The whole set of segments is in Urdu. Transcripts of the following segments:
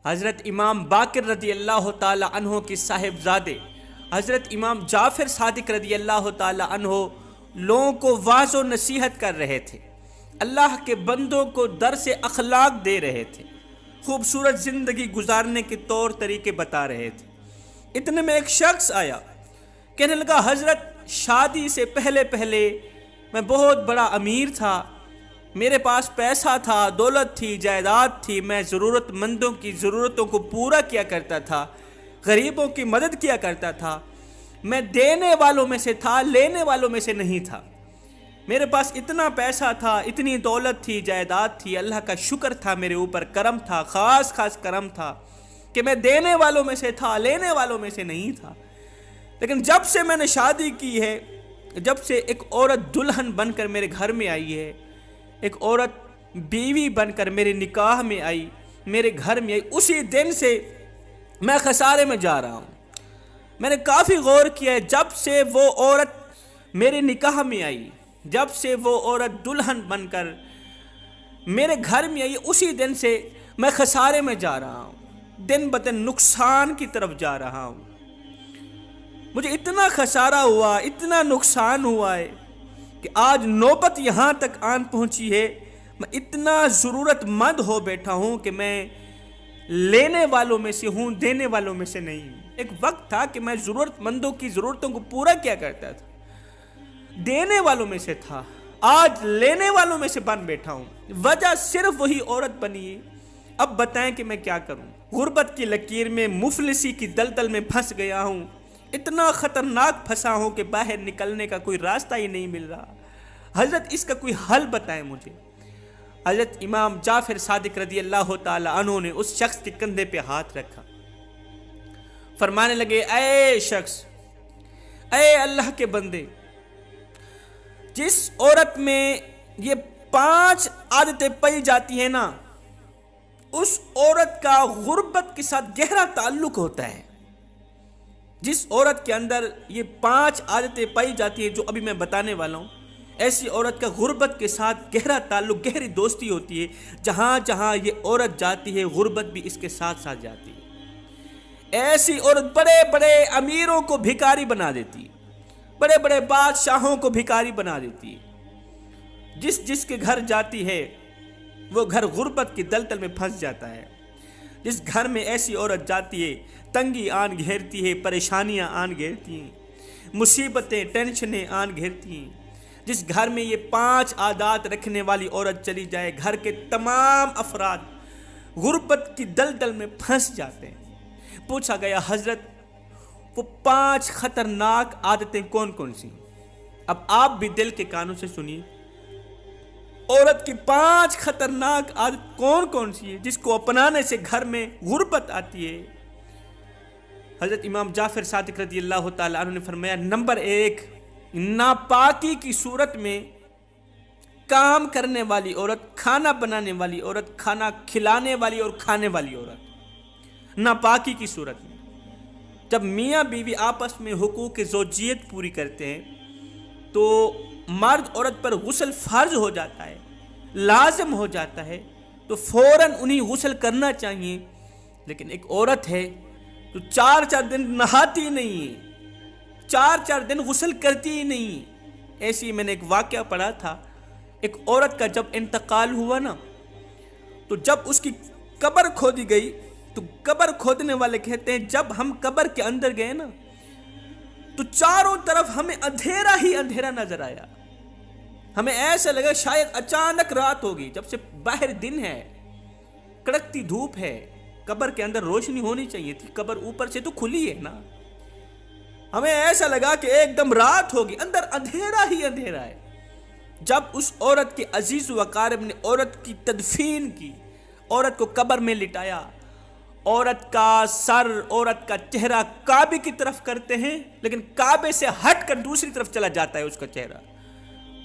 حضرت امام باقر رضی اللہ تعالی عنہ کے صاحبزادے حضرت امام جعفر صادق رضی اللہ تعالی عنہ لوگوں کو واعظ و نصیحت کر رہے تھے، اللہ کے بندوں کو درس اخلاق دے رہے تھے، خوبصورت زندگی گزارنے کے طور طریقے بتا رہے تھے۔ اتنے میں ایک شخص آیا، کہنے لگا حضرت شادی سے پہلے میں بہت بڑا امیر تھا، میرے پاس پیسہ تھا، دولت تھی، جائیداد تھی، میں ضرورت مندوں کی ضرورتوں کو پورا کیا کرتا تھا، غریبوں کی مدد کیا کرتا تھا، میں دینے والوں میں سے تھا، لینے والوں میں سے نہیں تھا۔ میرے پاس اتنا پیسہ تھا، اتنی دولت تھی، جائیداد تھی، اللہ کا شکر تھا میرے اوپر، کرم تھا، خاص کرم تھا کہ میں دینے والوں میں سے تھا، لینے والوں میں سے نہیں تھا۔ لیکن جب سے میں نے شادی کی ہے، جب سے ایک عورت دلہن بن کر میرے گھر میں آئی ہے، ایک عورت بیوی بن کر میرے نکاح میں آئی، میرے گھر میں آئی، اسی دن سے میں خسارے میں جا رہا ہوں۔ میں نے کافی غور کیا ہے، جب سے وہ عورت میرے نکاح میں آئی، جب سے وہ عورت دلہن بن کر میرے گھر میں آئی، اسی دن سے میں خسارے میں جا رہا ہوں، دن بدن نقصان کی طرف جا رہا ہوں۔ مجھے اتنا خسارہ ہوا، اتنا نقصان ہوا ہے کہ آج نوبت یہاں تک آن پہنچی ہے، میں اتنا ضرورت مند ہو بیٹھا ہوں کہ میں لینے والوں میں سے ہوں، دینے والوں میں سے نہیں ہوں۔ ایک وقت تھا کہ میں ضرورت مندوں کی ضرورتوں کو پورا کیا کرتا تھا، دینے والوں میں سے تھا، آج لینے والوں میں سے بن بیٹھا ہوں۔ وجہ صرف وہی عورت بنی ہے۔ اب بتائیں کہ میں کیا کروں؟ غربت کی لکیر میں، مفلسی کی دلدل میں پھنس گیا ہوں، اتنا خطرناک پھنسا ہوں کہ باہر نکلنے کا کوئی راستہ ہی نہیں مل رہا۔ حضرت اس کا کوئی حل بتائیں مجھے۔ حضرت امام جعفر صادق رضی اللہ تعالی عنہ نے اس شخص کے کندھے پہ ہاتھ رکھا، فرمانے لگے، اے شخص، اے اللہ کے بندے، جس عورت میں یہ 5 عادتیں پائی جاتی ہیں نا، اس عورت کا غربت کے ساتھ گہرا تعلق ہوتا ہے۔ جس عورت کے اندر یہ 5 عادتیں پائی جاتی ہیں جو ابھی میں بتانے والا ہوں، ایسی عورت کا غربت کے ساتھ گہرا تعلق، گہری دوستی ہوتی ہے۔ جہاں جہاں یہ عورت جاتی ہے، غربت بھی اس کے ساتھ ساتھ جاتی ہے۔ ایسی عورت بڑے بڑے امیروں کو بھکاری بنا دیتی ہے، بڑے بڑے بادشاہوں کو بھکاری بنا دیتی ہے۔ جس کے گھر جاتی ہے وہ گھر غربت کی دلدل میں پھنس جاتا ہے۔ جس گھر میں ایسی عورت جاتی ہے، تنگی آن گھیرتی ہے، پریشانیاں آن گھیرتی ہیں، مصیبتیں، ٹینشنیں آن گھیرتی ہیں۔ جس گھر میں یہ 5 عادات رکھنے والی عورت چلی جائے، گھر کے تمام افراد غربت کی دلدل میں پھنس جاتے ہیں۔ پوچھا گیا، حضرت وہ 5 خطرناک عادتیں کون کون سی؟ اب آپ بھی دل کے کانوں سے سنیے، عورت کی 5 خطرناک عادت کون کون سی ہے جس کو اپنانے سے گھر میں غربت آتی ہے؟ حضرت امام جعفر صادق رضی اللہ تعالی عنہ نے فرمایا، نمبر 1، ناپاکی کی صورت میں کام کرنے والی عورت، کھانا بنانے والی عورت، کھانا کھلانے والی اور کھانے والی عورت، ناپاکی کی صورت میں۔ جب میاں بیوی آپس میں حقوق زوجیت پوری کرتے ہیں تو مرد عورت پر غسل فرض ہو جاتا ہے، لازم ہو جاتا ہے، تو فوراً انہیں غسل کرنا چاہیے۔ لیکن ایک عورت ہے تو 4 دن نہاتی نہیں ہے، 4 دن غسل کرتی ہی نہیں۔ ایسی میں نے ایک واقعہ پڑھا تھا، ایک عورت کا جب انتقال ہوا نا، تو جب اس کی قبر کھودی گئی تو قبر کھودنے والے کہتے ہیں جب ہم قبر کے اندر گئے نا تو چاروں طرف ہمیں اندھیرا ہی اندھیرا نظر آیا۔ ہمیں ایسا لگا شاید اچانک رات ہوگی، جب سے باہر دن ہے، کڑکتی دھوپ ہے، قبر کے اندر روشنی ہونی چاہیے تھی، قبر اوپر سے تو کھلی ہے نا۔ ہمیں ایسا لگا کہ ایک دم رات ہوگی، اندر اندھیرا ہی اندھیرا ہے۔ جب اس عورت کے عزیز و اقارب نے عورت کی تدفین کی، عورت کو قبر میں لٹایا، عورت کا سر، عورت کا چہرہ کعبے کی طرف کرتے ہیں، لیکن کعبے سے ہٹ کر دوسری طرف چلا جاتا ہے اس کا چہرہ۔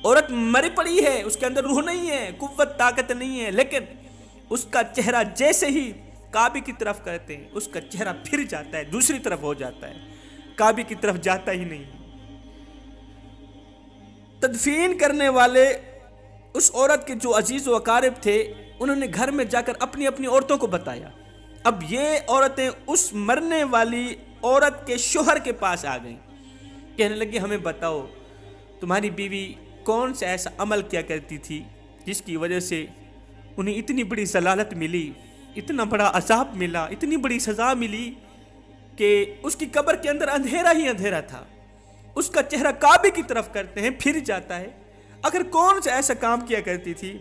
عورت مری پڑی ہے، اس کے اندر روح نہیں ہے، قوت طاقت نہیں ہے، لیکن اس کا چہرہ جیسے ہی کعبے کی طرف کرتے ہیں، اس کا چہرہ پھر جاتا ہے، دوسری طرف ہو جاتا ہے، کعبے کی طرف جاتا ہی نہیں۔ تدفین کرنے والے اس عورت کے جو عزیز و اقارب تھے، انہوں نے گھر میں جا کر اپنی اپنی عورتوں کو بتایا اب یہ عورتیں اس مرنے والی عورت کے شوہر کے پاس آ گئیں، کہنے لگی ہمیں بتاؤ تمہاری بیوی کون سا ایسا عمل کیا کرتی تھی جس کی وجہ سے انہیں اتنی بڑی ضلالت ملی، اتنا بڑا عذاب ملا، اتنی بڑی سزا ملی کہ اس کی قبر کے اندر اندھیرا ہی اندھیرا تھا، اس کا چہرہ کعبے کی طرف کرتے ہیں پھر جاتا ہے، اگر کون سا ایسا کام کیا کرتی تھی؟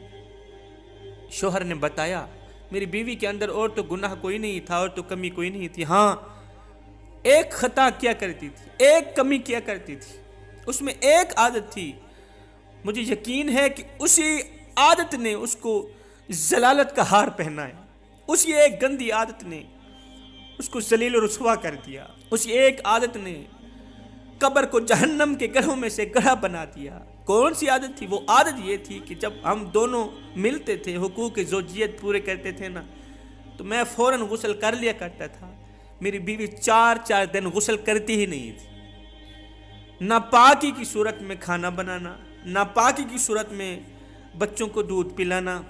شوہر نے بتایا میری بیوی کے اندر اور تو گناہ کوئی نہیں تھا، اور تو کمی کوئی نہیں تھی، ہاں ایک خطا کیا کرتی تھی، ایک کمی کیا کرتی تھی، اس میں ایک عادت تھی، مجھے یقین ہے کہ اسی عادت نے اس کو ضلالت کا ہار پہنایا، اسی ایک گندی عادت نے اس کو ذلیل و رسوا کر دیا، اسی ایک عادت نے قبر کو جہنم کے گڑھوں میں سے گڑھا بنا دیا۔ کون سی عادت تھی؟ وہ عادت یہ تھی کہ جب ہم دونوں ملتے تھے، حقوق زوجیت پورے کرتے تھے نا، تو میں فوراً غسل کر لیا کرتا تھا، میری بیوی 4 دن غسل کرتی ہی نہیں تھی، ناپاکی کی صورت میں کھانا بنانا، ناپاکی کی صورت میں بچوں کو دودھ پلانا،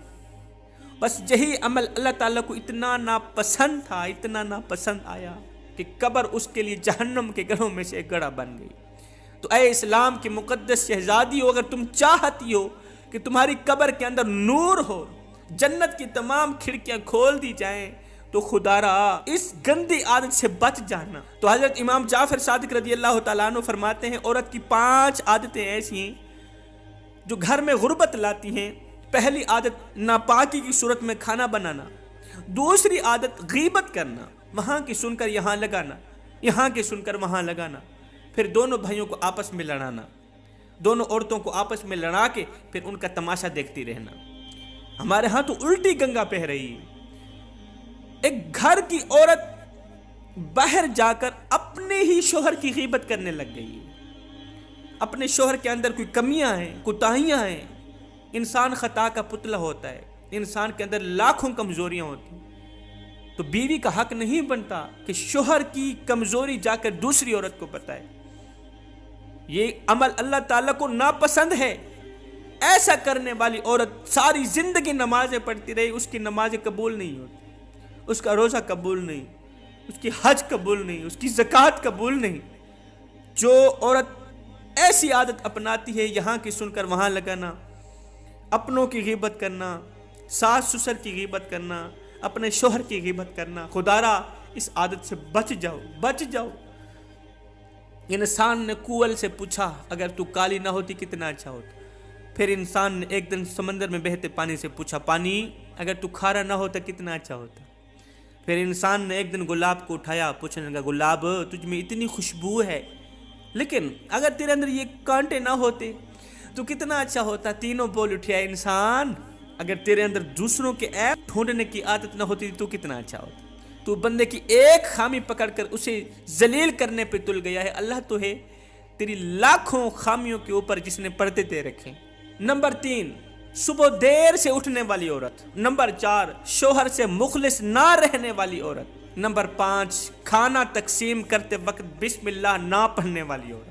بس یہی عمل اللہ تعالیٰ کو اتنا ناپسند تھا، اتنا ناپسند آیا کہ قبر اس کے لیے جہنم کے گڑھوں میں سے ایک گڑھا بن گئی۔ تو اے اسلام کی مقدس شہزادی ہو، اگر تم چاہتی ہو کہ تمہاری قبر کے اندر نور ہو، جنت کی تمام کھڑکیاں کھول دی جائیں، تو خدا را اس گندی عادت سے بچ جانا۔ تو حضرت امام جعفر صادق رضی اللہ تعالیٰ عنہ فرماتے ہیں عورت کی 5 عادتیں ایسی ہیں جو گھر میں غربت لاتی ہیں۔ پہلی عادت ناپاکی کی صورت میں کھانا بنانا، دوسری عادت غیبت کرنا، وہاں کی سن کر یہاں لگانا، یہاں کی سن کر وہاں لگانا، پھر دونوں بھائیوں کو آپس میں لڑانا، دونوں عورتوں کو آپس میں لڑا کے پھر ان کا تماشا دیکھتی رہنا۔ ہمارے ہاں تو الٹی گنگا بہہ رہی ہے، ایک گھر کی عورت باہر جا کر اپنے ہی شوہر کی غیبت کرنے لگ گئی ہے، اپنے شوہر کے اندر کوئی کمیاں ہیں، کوتاہیاں ہیں۔ انسان خطا کا پتلا ہوتا ہے، انسان کے اندر لاکھوں کمزوریاں ہوتی ہیں، تو بیوی کا حق نہیں بنتا کہ شوہر کی کمزوری جا کر دوسری عورت کو بتائے۔ یہ عمل اللہ تعالیٰ کو ناپسند ہے۔ ایسا کرنے والی عورت ساری زندگی نمازیں پڑھتی رہی، اس کی نمازیں قبول نہیں ہوتی، اس کا روزہ قبول نہیں، اس کی حج قبول نہیں، اس کی زکوٰۃ قبول نہیں۔ جو عورت ایسی عادت اپناتی ہے، یہاں کی سن کر وہاں لگانا، اپنوں کی غیبت کرنا، ساس سسر کی غیبت کرنا، اپنے شوہر کی غیبت کرنا، خدا را اس عادت سے بچ جاؤ، بچ جاؤ۔ انسان نے کوئل سے پوچھا اگر تو کالی نہ ہوتی کتنا اچھا ہوتا۔ پھر انسان نے ایک دن سمندر میں بہتے پانی سے پوچھا پانی اگر تو کھارا نہ ہوتا کتنا اچھا ہوتا۔ پھر انسان نے ایک دن گلاب کو اٹھایا، پوچھنے لگا گلاب تجھ میں اتنی خوشبو ہے، لیکن اگر تیرے اندر یہ کانٹے نہ ہوتے تو کتنا اچھا ہوتا۔ تینوں بول اٹھیا انسان اگر تیرے اندر دوسروں کے عیب ڈھونڈنے کی عادت نہ ہوتی تو کتنا اچھا ہوتا۔ تو بندے کی ایک خامی پکڑ کر اسے ذلیل کرنے پہ تل گیا ہے، اللہ تو ہے تیری لاکھوں خامیوں کے اوپر جس نے پردے دے رکھے۔ نمبر 3، صبح دیر سے اٹھنے والی عورت۔ نمبر 4، شوہر سے مخلص نہ رہنے والی عورت۔ نمبر 5، کھانا تقسیم کرتے وقت بسم اللہ نہ پڑھنے والی عورت۔